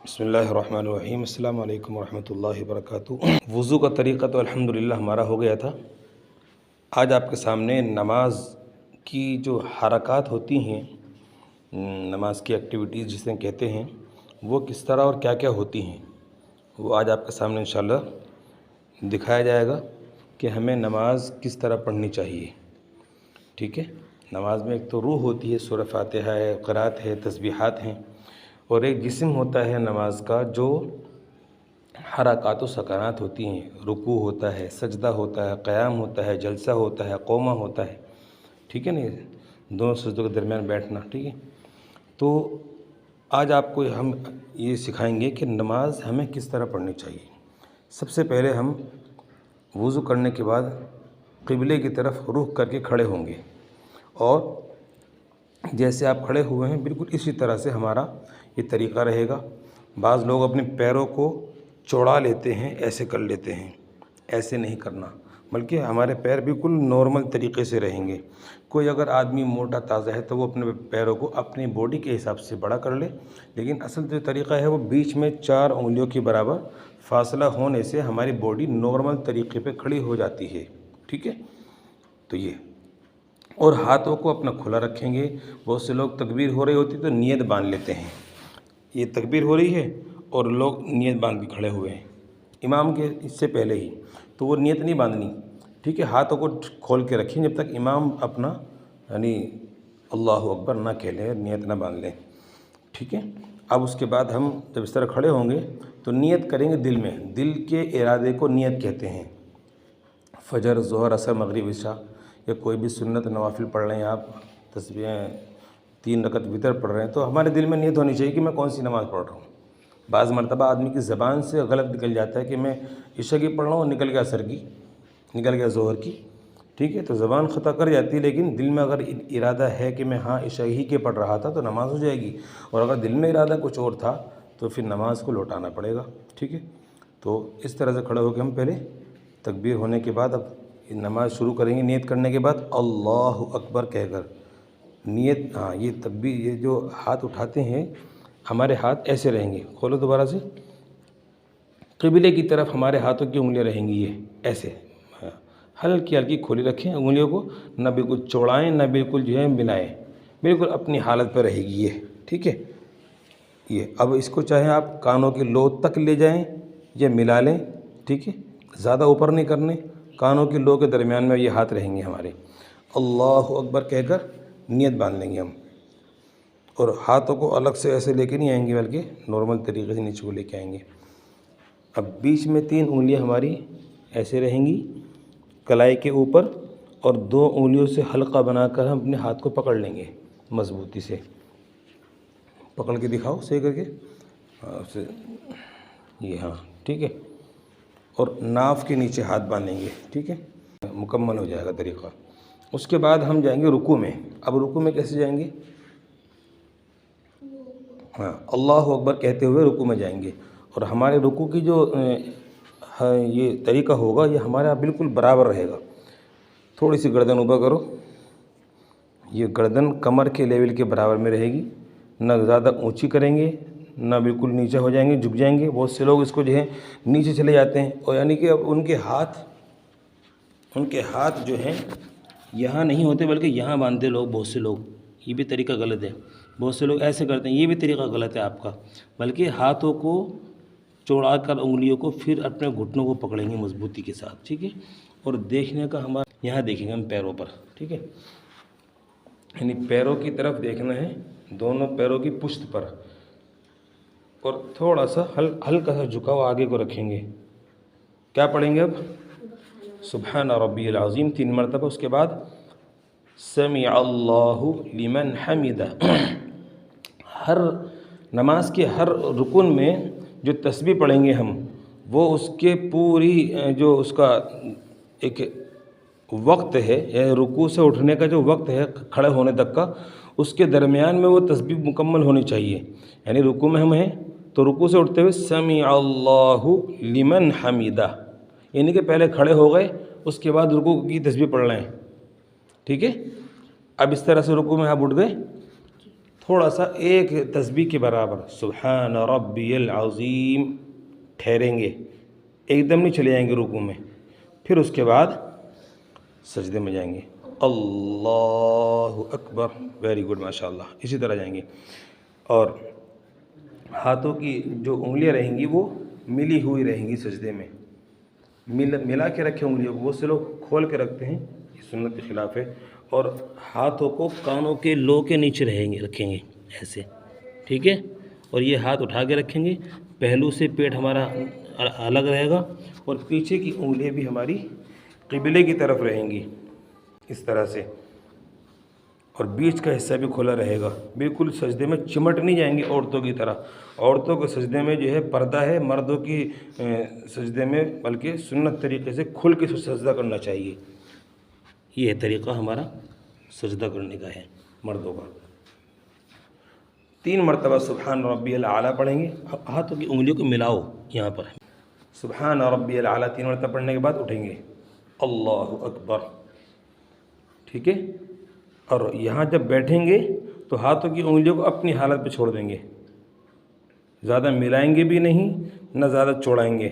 بسم اللہ الرحمن الرحیم۔ السلام علیکم ورحمۃ اللہ وبرکاتہ۔ وضو کا طریقہ تو الحمدللہ ہمارا ہو گیا تھا۔ آج آپ کے سامنے نماز کی جو حرکات ہوتی ہیں، نماز کی ایکٹیویٹیز جسے کہتے ہیں، وہ کس طرح اور کیا کیا ہوتی ہیں، وہ آج آپ کے سامنے انشاءاللہ دکھایا جائے گا کہ ہمیں نماز کس طرح پڑھنی چاہیے۔ ٹھیک ہے، نماز میں ایک تو روح ہوتی ہے، سورہ فاتحہ ہے، قرات ہے، تسبیحات ہیں، اور ایک جسم ہوتا ہے نماز کا جو حرکات و سکنات ہوتی ہیں، رکوع ہوتا ہے، سجدہ ہوتا ہے، قیام ہوتا ہے، جلسہ ہوتا ہے، قومہ ہوتا ہے۔ ٹھیک ہے نا، دونوں سجدوں کے درمیان بیٹھنا۔ ٹھیک ہے، تو آج آپ کو ہم یہ سکھائیں گے کہ نماز ہمیں کس طرح پڑھنی چاہیے۔ سب سے پہلے ہم وضو کرنے کے بعد قبلے کی طرف رخ کر کے کھڑے ہوں گے، اور جیسے آپ کھڑے ہوئے ہیں بالکل اسی طرح سے ہمارا یہ طریقہ رہے گا۔ بعض لوگ اپنے پیروں کو چوڑا لیتے ہیں، ایسے کر لیتے ہیں، ایسے نہیں کرنا، بلکہ ہمارے پیر بالکل نارمل طریقے سے رہیں گے۔ کوئی اگر آدمی موٹا تازہ ہے تو وہ اپنے پیروں کو اپنی باڈی کے حساب سے بڑا کر لے، لیکن اصل جو طریقہ ہے وہ بیچ میں 4 انگلیوں کے برابر فاصلہ ہونے سے ہماری باڈی نارمل طریقے پہ کھڑی ہو جاتی ہے۔ ٹھیک ہے، تو یہ، اور ہاتھوں کو اپنا کھلا رکھیں گے۔ بہت سے لوگ تکبیر ہو رہی ہوتی تو نیت باندھ لیتے ہیں، یہ تکبیر ہو رہی ہے اور لوگ نیت باندھ کے کھڑے ہوئے ہیں امام کے اس سے پہلے ہی، تو وہ نیت نہیں باندھنی۔ ٹھیک ہے، ہاتھوں کو کھول کے رکھیں جب تک امام اپنا یعنی اللہ اکبر نہ کہہ لیں، نیت نہ باندھ لیں۔ ٹھیک ہے، اب اس کے بعد ہم جب اس طرح کھڑے ہوں گے تو نیت کریں گے دل میں، دل کے ارادے کو نیت کہتے ہیں۔ فجر، ظہر، عصر، مغرب، عشاء، یا کوئی بھی سنت نوافل پڑھ رہے ہیں آپ، تسبیحیں 3 رکعت وتر پڑھ رہے ہیں، تو ہمارے دل میں نیت ہونی چاہیے کہ میں کون سی نماز پڑھ رہا ہوں۔ بعض مرتبہ آدمی کی زبان سے غلط نکل جاتا ہے کہ میں عشاء کی پڑھ رہا ہوں اور نکل گیا عصر کی، نکل گیا ظہر کی۔ ٹھیک ہے، تو زبان خطا کر جاتی ہے، لیکن دل میں اگر ارادہ ہے کہ میں عشاء ہی کے پڑھ رہا تھا تو نماز ہو جائے گی، اور اگر دل میں ارادہ کچھ اور تھا تو پھر نماز کو لوٹانا پڑے گا۔ ٹھیک ہے، تو اس طرح سے کھڑے ہو کے ہم پہلے تکبیر ہونے کے بعد اب نماز شروع کریں گے۔ نیت کرنے کے بعد اللہ اکبر کہہ کر نیت، یہ تکبیر، یہ جو ہاتھ اٹھاتے ہیں ہمارے ہاتھ ایسے رہیں گے، کھولو دوبارہ سے، قبلے کی طرف ہمارے ہاتھوں کی انگلیاں رہیں گی، یہ ایسے ہلکی ہلکی کھولی رکھیں انگلیوں کو، نہ بالکل چوڑائیں نہ بالکل جو ہے ملائیں، بالکل اپنی حالت پہ رہے گی یہ۔ ٹھیک ہے، یہ اب اس کو چاہیں آپ کانوں کی لو تک لے جائیں یا ملا لیں۔ ٹھیک ہے، زیادہ اوپر نہیں کرنے، کانوں کی لو کے درمیان میں یہ ہاتھ رہیں گے ہمارے۔ اللہ اکبر کہہ کر نیت باندھ لیں گے ہم، اور ہاتھوں کو الگ سے ایسے لے کے نہیں آئیں گے، بلکہ نارمل طریقے سے نیچے کو لے کے آئیں گے۔ اب بیچ میں 3 انگلیاں ہماری ایسے رہیں گی کلائی کے اوپر، اور 2 انگلیوں سے حلقہ بنا کر ہم اپنے ہاتھ کو پکڑ لیں گے، مضبوطی سے پکڑ کے دکھاؤ صحیح کر کے، یہ ہاں ٹھیک ہے، اور ناف کے نیچے ہاتھ باندھیں گے۔ ٹھیک ہے، مکمل ہو جائے گا طریقہ۔ اس کے بعد ہم جائیں گے رکوع میں۔ اب رکوع میں کیسے جائیں گے؟ اللہ اکبر کہتے ہوئے رکوع میں جائیں گے، اور ہمارے رکوع کی جو یہ طریقہ ہوگا یہ ہمارا بالکل برابر رہے گا۔ تھوڑی سی گردن اوپر کرو، یہ گردن کمر کے لیول کے برابر میں رہے گی، نہ زیادہ اونچی کریں گے نہ بالکل نیچے ہو جائیں گے، جھک جائیں گے۔ بہت سے لوگ اس کو جو ہے نیچے چلے جاتے ہیں، اور یعنی کہ اب ان کے ہاتھ جو ہیں یہاں نہیں ہوتے بلکہ یہاں باندھتے لوگ، بہت سے لوگ، یہ بھی طریقہ غلط ہے۔ بہت سے لوگ ایسے کرتے ہیں، یہ بھی طریقہ غلط ہے آپ کا، بلکہ ہاتھوں کو چوڑا کر انگلیوں کو پھر اپنے گھٹنوں کو پکڑیں گے مضبوطی کے ساتھ۔ ٹھیک ہے، اور دیکھنے کا ہمارا یہاں دیکھیں گے ہم پیروں پر۔ ٹھیک ہے، یعنی پیروں کی طرف دیکھنا ہے، دونوں پیروں کی پشت پر، اور تھوڑا سا ہلکا سا جھکاؤ آگے کو رکھیں گے۔ کیا پڑھیں گے اب؟ سبحان ربی العظیم 3 مرتبہ، اس کے بعد سمع اللہ لمن حمدہ۔ ہر نماز کے ہر رکن میں جو تسبیح پڑھیں گے ہم، وہ اس کے پوری جو اس کا ایک وقت ہے، یعنی رکوع سے اٹھنے کا جو وقت ہے کھڑے ہونے تک کا، اس کے درمیان میں وہ تسبیح مکمل ہونی چاہیے۔ یعنی رکوع میں ہم ہیں تو رکوع سے اٹھتے ہوئے سمع اللہ لمن حمدہ، یعنی کہ پہلے کھڑے ہو گئے، اس کے بعد رکوع کی تسبیح پڑھ رہے ہیں۔ ٹھیک ہے، اب اس طرح سے رکوع میں آپ اٹھ گئے، تھوڑا سا ایک تسبیح کے برابر سبحان ربی العظیم ٹھہریں گے، ایک دم نہیں چلے جائیں گے رکوع میں، پھر اس کے بعد سجدے میں جائیں گے، اللہ اکبر، ویری گڈ ماشاء اللہ، اسی طرح جائیں گے۔ اور ہاتھوں کی جو انگلیاں رہیں گی وہ ملی ہوئی رہیں گی سجدے میں، ملا کے رکھے انگلیوں کو، وہ سے لوگ کھول کے رکھتے ہیں، یہ سنت کے خلاف ہے۔ اور ہاتھوں کو کانوں کے لو کے نیچے رکھیں گے ایسے، ٹھیک ہے، اور یہ ہاتھ اٹھا کے رکھیں گے، پہلو سے پیٹ ہمارا الگ رہے گا، اور پیچھے کی انگلیاں بھی ہماری قبلے کی طرف رہیں گی اس طرح سے، اور بیچ کا حصہ بھی کھلا رہے گا، بالکل سجدے میں چمٹ نہیں جائیں گے عورتوں کی طرح۔ عورتوں کے سجدے میں جو ہے پردہ ہے، مردوں کی سجدے میں بلکہ سنت طریقے سے کھل کے سجدہ کرنا چاہیے، یہ طریقہ ہمارا سجدہ کرنے کا ہے مردوں کا۔ 3 مرتبہ سبحان ربی الاعلیٰ پڑھیں گے، ہاتھوں کی انگلیوں کو ملاؤ یہاں پر، سبحان ربی الاعلیٰ 3 مرتبہ پڑھنے کے بعد اٹھیں گے، اللہ اکبر، ٹھیک ہے، اور یہاں جب بیٹھیں گے تو ہاتھوں کی انگلیوں کو اپنی حالت پہ چھوڑ دیں گے، زیادہ ملائیں گے بھی نہیں، نہ زیادہ چوڑائیں گے،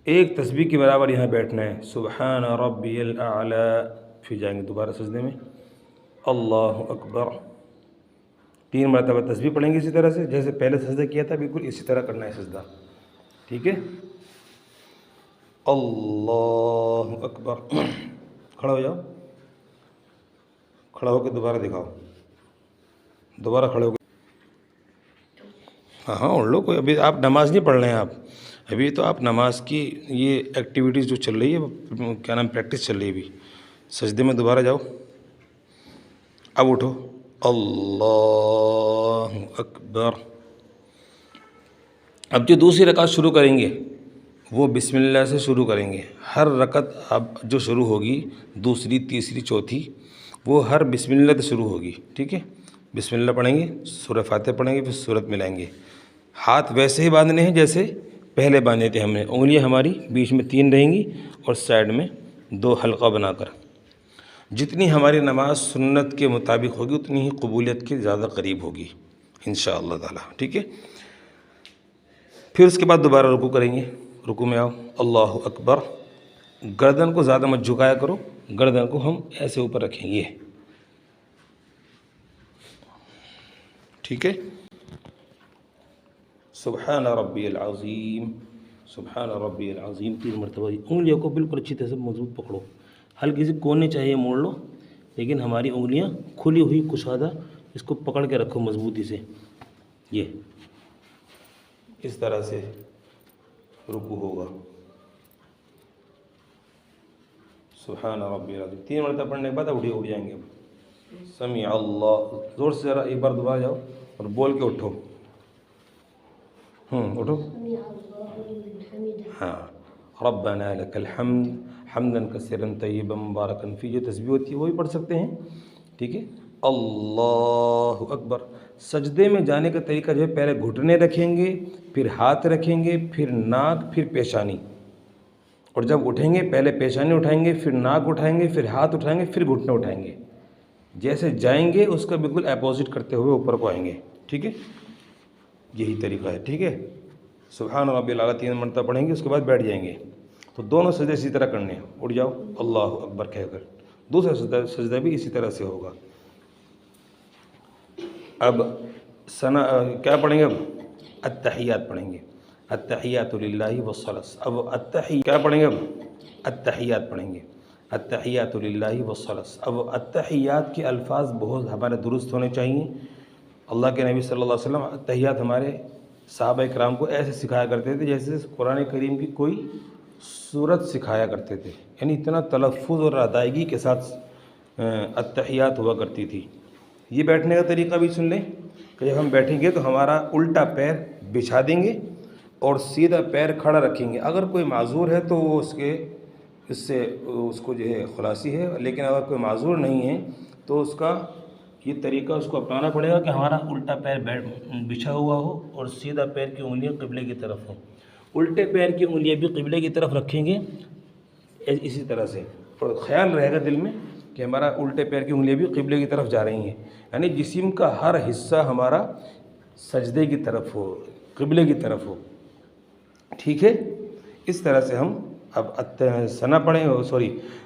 ایک تسبیح کے برابر یہاں بیٹھنا ہے، سبحان ربی الاعلیٰ، پھر جائیں گے دوبارہ سجدے میں، اللہ اکبر، 3 مرتبہ تسبیح پڑھیں گے اسی طرح سے جیسے پہلے سجدہ کیا تھا، بالکل اسی طرح کرنا ہے سجدہ، ٹھیک ہے، اللہ اکبر، کھڑا ہو جاؤ، کھڑا ہو کے دوبارہ دکھاؤ، دوبارہ کھڑے ہو کے، ہاں اڑ لو، کوئی ابھی آپ نماز نہیں پڑھ رہے ہیں، آپ ابھی تو آپ نماز کی یہ ایکٹیویٹیز جو چل رہی ہے، کیا نام، پریکٹس چل رہی ہے ابھی، سجدے میں دوبارہ جاؤ، اب اٹھو، اللہ اکبر۔ اب جو دوسری رکعت شروع کریں گے وہ بسم اللہ سے شروع کریں گے، ہر رکعت اب جو شروع ہوگی، دوسری، تیسری، چوتھی، وہ ہر بسم اللہ سے شروع ہوگی، ٹھیک ہے، بسم اللہ پڑھیں گے، سورہ فاتحہ پڑھیں گے، پھر سورت ملائیں گے، ہاتھ ویسے ہی باندھنے ہیں جیسے پہلے باندھے تھے ہم نے، انگلیاں ہماری بیچ میں 3 رہیں گی اور سائڈ میں 2 حلقہ بنا کر، جتنی ہماری نماز سنت کے مطابق ہوگی اتنی ہی قبولیت کے زیادہ قریب ہوگی انشاءاللہ تعالی، ٹھیک ہے۔ پھر اس کے بعد دوبارہ رکوع کریں گے، رکوع میں آؤ، اللہ اکبر، گردن کو زیادہ مت جھکایا کرو، گردن کو ہم ایسے اوپر رکھیں گے، ٹھیک ہے، سبحان ربی العظیم، سبحان ربی العظیم 3 مرتبہ، انگلیوں کو بالکل اچھی طرح سے مضبوط پکڑو، ہلکی سی کونے چاہیے موڑ لو، لیکن ہماری انگلیاں کھلی ہوئی کشادہ، اس کو پکڑ کے رکھو مضبوطی سے، یہ اس طرح سے رکوع ہوگا، سبحان ربی العظیم 3 مرتبہ پڑھنے کے بعد اٹھ جائیں گے، سمیع اللہ، زور سے ذرا ایک بار دوبارہ جاؤ اور بول کے اٹھو، اٹھو، ہاں، ربنا لک الحمد حمدا کثیرا طیبا مبارکا فیہ، جو تسبیح ہوتی ہے وہی پڑھ سکتے ہیں، ٹھیک ہے، اللہ اکبر۔ سجدے میں جانے کا طریقہ جو ہے، پہلے گھٹنے رکھیں گے، پھر ہاتھ رکھیں گے، پھر ناک، پھر پیشانی، اور جب اٹھیں گے پہلے پیشانی اٹھائیں گے، پھر ناک اٹھائیں گے، پھر ہاتھ اٹھائیں گے، پھر گھٹنے اٹھائیں گے، جیسے جائیں گے اس کا بالکل اپوزٹ کرتے ہوئے اوپر کو آئیں گے، ٹھیک ہے، یہی طریقہ ہے، ٹھیک ہے، سبحان ربی الاعلیٰ 3 مرتبہ پڑھیں گے، اس کے بعد بیٹھ جائیں گے، تو دونوں سجدے اسی طرح کرنے ہیں، اٹھ جاؤ اللہ اکبر کہہ کر، دوسرا سجدہ بھی اسی طرح سے ہوگا۔ اب کیا پڑھیں گے، اب التحیات پڑھیں گے، التحیات للہ والصلاۃ، اب کیا پڑھیں گے، اب التحیات پڑھیں گے، التحیات للہ والصلاۃ، اب التحیات کے الفاظ بہت ہمارے درست ہونے چاہیے، اللہ کے نبی صلی اللہ علیہ وسلم التحیات ہمارے صحابہ کرام کو ایسے سکھایا کرتے تھے جیسے قرآن کریم کی کوئی سورت سکھایا کرتے تھے، یعنی اتنا تلفظ اور ادائیگی کے ساتھ التحیات ہوا کرتی تھی۔ یہ بیٹھنے کا طریقہ بھی سن لیں کہ جب ہم بیٹھیں گے تو ہمارا الٹا پیر بچھا دیں گے اور سیدھا پیر کھڑا رکھیں گے، اگر کوئی معذور ہے تو وہ اس کو جو ہے خلاصی ہے، لیکن اگر کوئی معذور نہیں ہے تو اس کا یہ طریقہ اس کو اپنانا پڑے گا کہ ہمارا الٹا پیر بچھا ہوا ہو اور سیدھا پیر کی انگلیاں قبلے کی طرف ہوں، الٹے پیر کی انگلیاں بھی قبلے کی طرف رکھیں گے اسی طرح سے، اور خیال رہے گا دل میں کہ ہمارا الٹے پیر کی انگلیاں بھی قبلے کی طرف جا رہی ہیں، یعنی جسم کا ہر حصہ ہمارا سجدے کی طرف ہو، قبلے کی طرف ہو، ٹھیک ہے۔ اس طرح سے ہم اب ثنا پڑھیں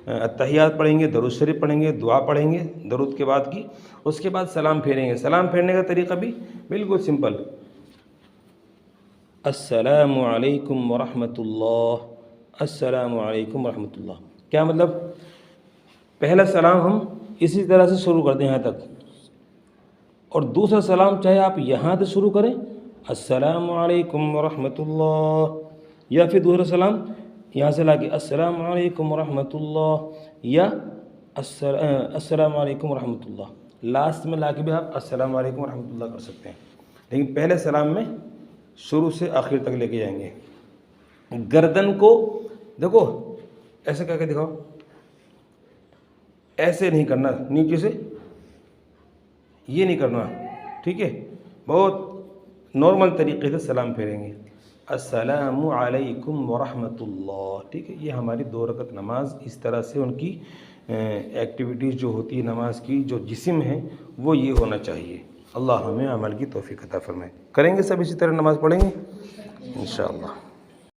اتحیات پڑھیں گے، درود شریف پڑھیں گے، دعا پڑھیں گے درود کے بعد کی، اس کے بعد سلام پھیریں گے۔ سلام پھیرنے کا طریقہ بھی بالکل سمپل، السلام علیکم ورحمۃ اللہ، السلام علیکم ورحمۃ اللہ۔ کیا مطلب؟ پہلا سلام ہم اسی طرح سے شروع کرتے ہیں یہاں تک، اور دوسرا سلام چاہے آپ یہاں سے شروع کریں السلام علیکم ورحمۃ اللہ، یا پھر دوسرا سلام یہاں سے لا کے السلام علیکم ورحمۃ اللہ، یا السلام علیکم ورحمۃ اللہ، لاسٹ میں لا کے بھی آپ السلام علیکم ورحمۃ اللہ کر سکتے ہیں، لیکن پہلے سلام میں شروع سے آخر تک لے کے جائیں گے۔ گردن کو دیکھو ایسے کر کے دکھاؤ، ایسے نہیں کرنا، نیچے سے یہ نہیں کرنا، ٹھیک ہے، بہت نارمل طریقے سے سلام پھیریں گے، السلام علیکم ورحمۃ اللہ، ٹھیک ہے۔ یہ ہماری 2 رکعت نماز اس طرح سے ان کی ایکٹیویٹیز جو ہوتی ہے نماز کی، جو جسم ہے وہ یہ ہونا چاہیے۔ اللہ ہمیں عمل کی توفیق عطا فرمائے۔ کریں گے سب اسی طرح نماز پڑھیں گے انشاءاللہ۔